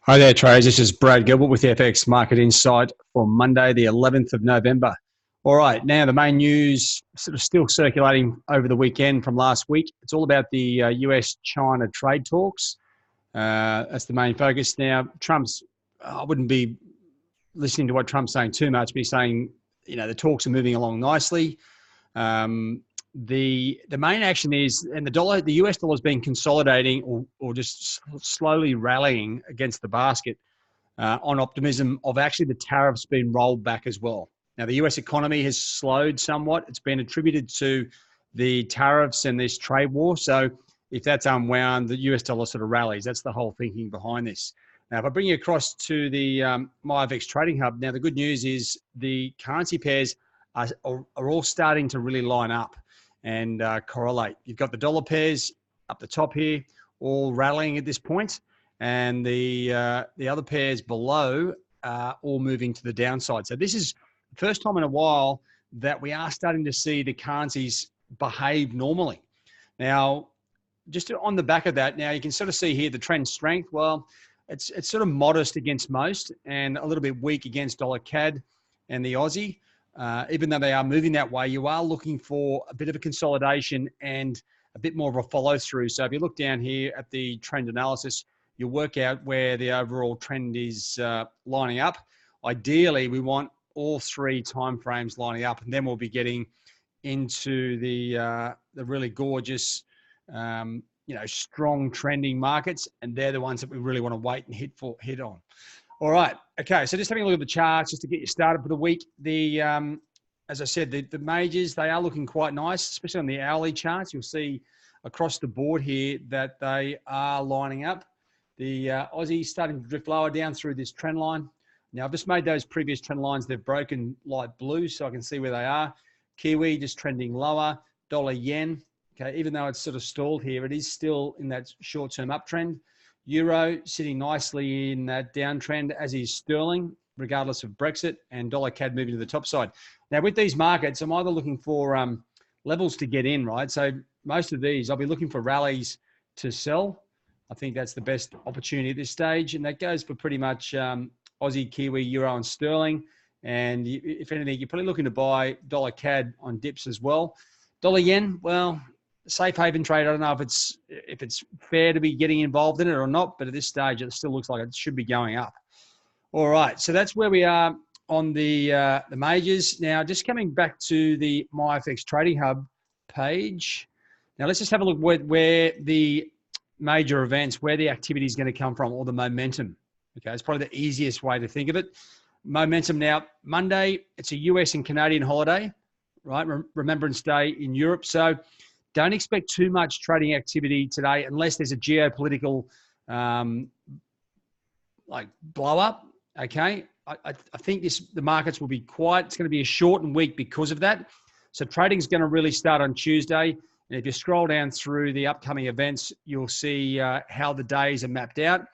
Hi there, traders. This is Brad Gilbert with FX Market Insight for Monday, the 11th of November. All right, now the main news sort of still circulating over the weekend from last week. It's all about the US-China trade talks. That's the main focus. Now, I wouldn't be listening to what Trump's saying too much, but he's saying, the talks are moving along nicely. The main action is, and the US dollar has been consolidating or just slowly rallying against the basket on optimism of actually the tariffs being rolled back as well. Now, the US economy has slowed somewhat. It's been attributed to the tariffs and this trade war. So if that's unwound, the US dollar sort of rallies. That's the whole thinking behind this. Now, if I bring you across to the MyFX Trading Hub, now the good news is the currency pairs are all starting to really line up and correlate. You've got the dollar pairs up the top here, all rallying at this point, and the other pairs below are all moving to the downside. So this is the first time in a while that we are starting to see the currencies behave normally. Now, just on the back of that, now you can sort of see here the trend strength. Well, it's sort of modest against most and a little bit weak against dollar CAD and the Aussie. Even though they are moving that way, you are looking for a bit of a consolidation and a bit more of a follow through. So if you look down here at the trend analysis, you'll work out where the overall trend is lining up. Ideally, we want all three timeframes lining up, and then we'll be getting into the really gorgeous, strong trending markets, and they're the ones that we really want to wait and hit on. All right. Okay. So just having a look at the charts just to get you started for the week. As I said, the majors, they are looking quite nice, especially on the hourly charts. You'll see across the board here that they are lining up. The Aussie starting to drift lower down through this trend line. Now, I've just made those previous trend lines. They've broken light blue, so I can see where they are. Kiwi just trending lower. Dollar yen. Okay. Even though it's sort of stalled here, it is still in that short-term uptrend. Euro sitting nicely in that downtrend, as is sterling, regardless of Brexit, and dollar CAD moving to the top side. Now, with these markets, I'm either looking for levels to get in, right? So most of these, I'll be looking for rallies to sell. I think that's the best opportunity at this stage, and that goes for pretty much Aussie, Kiwi, Euro, and sterling. And if anything, you're probably looking to buy dollar CAD on dips as well. Dollar yen, well, safe haven trade. I don't know if it's fair to be getting involved in it or not, but at this stage, it still looks like it should be going up. All right, so that's where we are on the majors. Now, just coming back to the MyFX Trading Hub page. Now, let's just have a look where the major events, where the activity is going to come from, or the momentum. Okay, it's probably the easiest way to think of it. Momentum now, Monday, it's a US and Canadian holiday, right? Remembrance Day in Europe. So don't expect too much trading activity today unless there's a geopolitical blow up. Okay. I think the markets will be quiet. It's going to be a shortened week because of that. So trading is going to really start on Tuesday. And if you scroll down through the upcoming events, you'll see how the days are mapped out.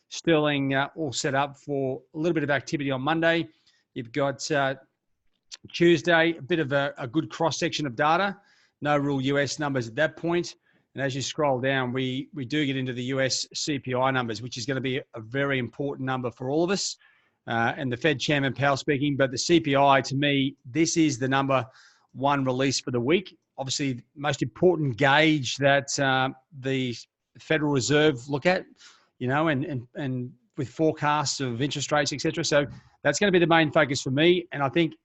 Sterling all set up for a little bit of activity on Monday. You've got Tuesday, a bit of a good cross-section of data. No real US numbers at that point. And as you scroll down, we do get into the US CPI numbers, which is going to be a very important number for all of us. And the Fed Chairman Powell speaking. But the CPI, to me, this is the number one release for the week. Obviously, most important gauge that the Federal Reserve look at, and with forecasts of interest rates, etc. So that's going to be the main focus for me. And I think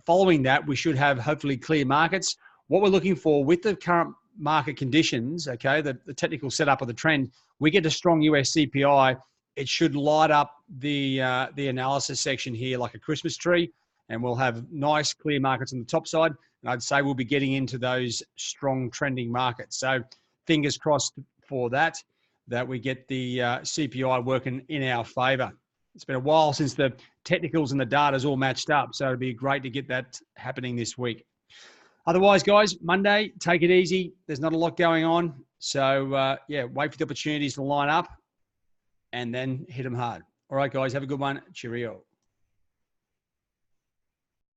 following that, we should have hopefully clear markets. What we're looking for with the current market conditions, okay, the technical setup of the trend, we get a strong US CPI, it should light up the analysis section here like a Christmas tree, and we'll have nice clear markets on the top side. And I'd say we'll be getting into those strong trending markets. So fingers crossed for that we get the CPI working in our favor. It's been a while since the technicals and the data's all matched up, so it'd be great to get that happening this week. Otherwise, guys, Monday, take it easy. There's not a lot going on. So, wait for the opportunities to line up and then hit them hard. All right, guys, have a good one. Cheerio.